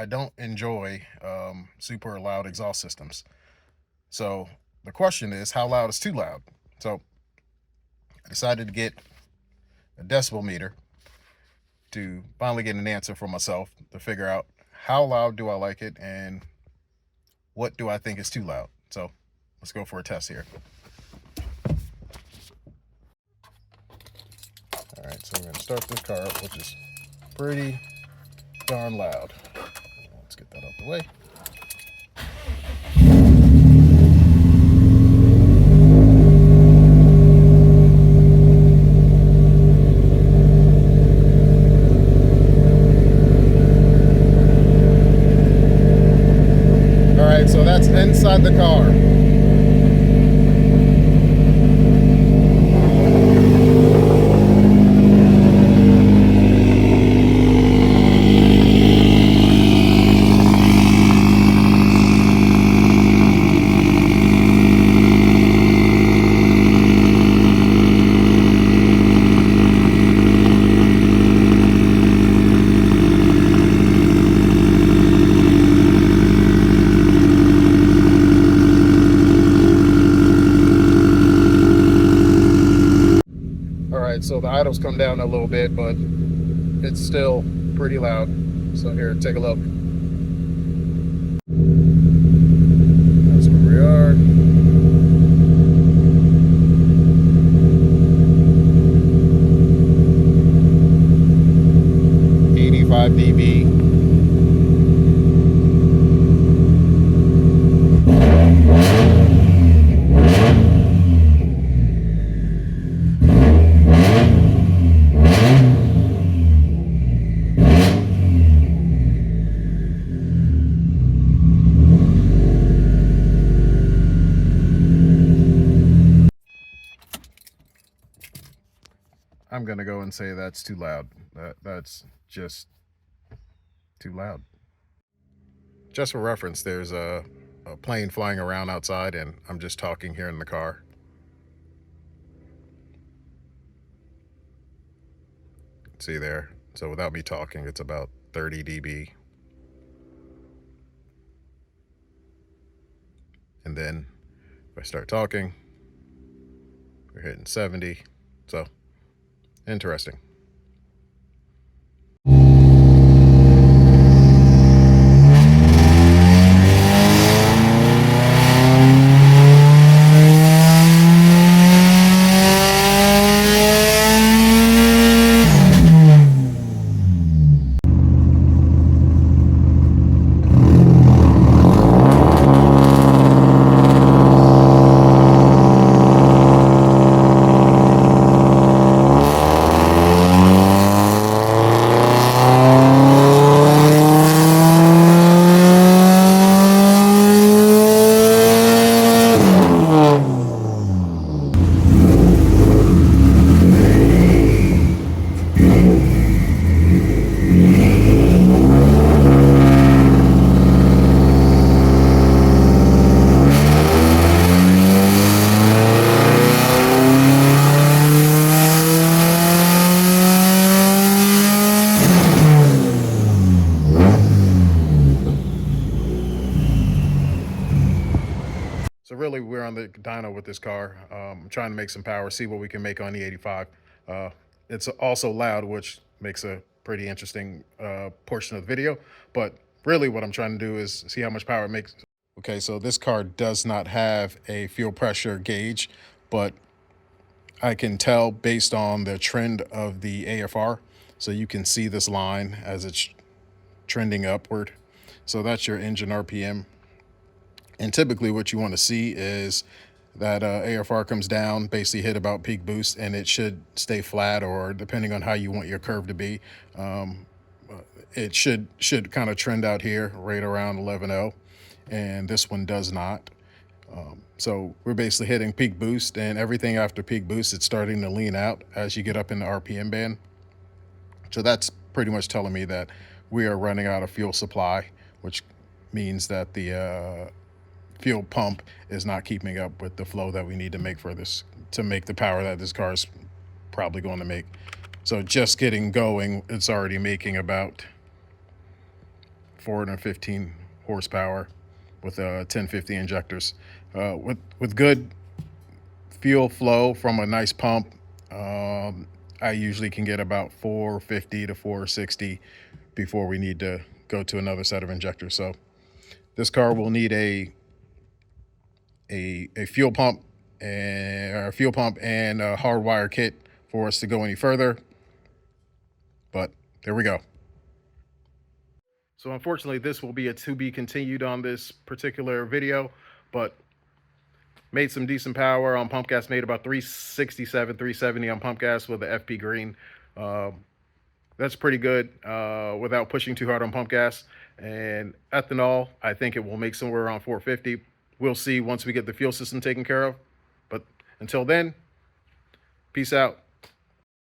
I don't enjoy super loud exhaust systems. So the question is, how loud is too loud? So I decided to get a decibel meter to finally get an answer for myself to figure out how loud do I like it and what do I think is too loud. So let's go for a test here. All right, so we're going to start this car up, which is pretty darn loud. Let's get that out the way. All right, so that's inside the car. So the idle's come down a little bit, but it's still pretty loud. So here, take a look. That's where we are. $85 dB. I'm gonna go and say that's too loud. That's just too loud. Just for reference, there's a plane flying around outside and I'm just talking here in the car. See there? So without me talking, it's about 30 dB. And then if I start talking, we're hitting 70. So interesting. So really, we're on the dyno with this car. I'm trying to make some power, see what we can make on the 85. It's also loud, which makes a pretty interesting portion of the video. But really what I'm trying to do is see how much power it makes. Okay, so this car does not have a fuel pressure gauge, but I can tell based on the trend of the AFR. So you can see this line as it's trending upward. So that's your engine RPM. And typically what you want to see is that AFR comes down, basically hit about peak boost, and it should stay flat, or depending on how you want your curve to be, it should kind of trend out here right around 11.0, and this one does not. So we're basically hitting peak boost, and everything after peak boost, it's starting to lean out as you get up in the RPM band. So that's pretty much telling me that we are running out of fuel supply, which means that the fuel pump is not keeping up with the flow that we need to make for this, to make the power that this car is probably going to make. So just getting going, it's already making about 415 horsepower with 1050 injectors. With good fuel flow from a nice pump, I usually can get about 450 to 460 before we need to go to another set of injectors. So this car will need a fuel pump and a hardwire kit for us to go any further. But there we go. So unfortunately, this will be a to be continued on this particular video, but made some decent power on pump gas, made about 367, 370 on pump gas with the FP green. That's pretty good without pushing too hard on pump gas. And ethanol, I think it will make somewhere around 450. We'll see once we get the fuel system taken care of. But until then, peace out.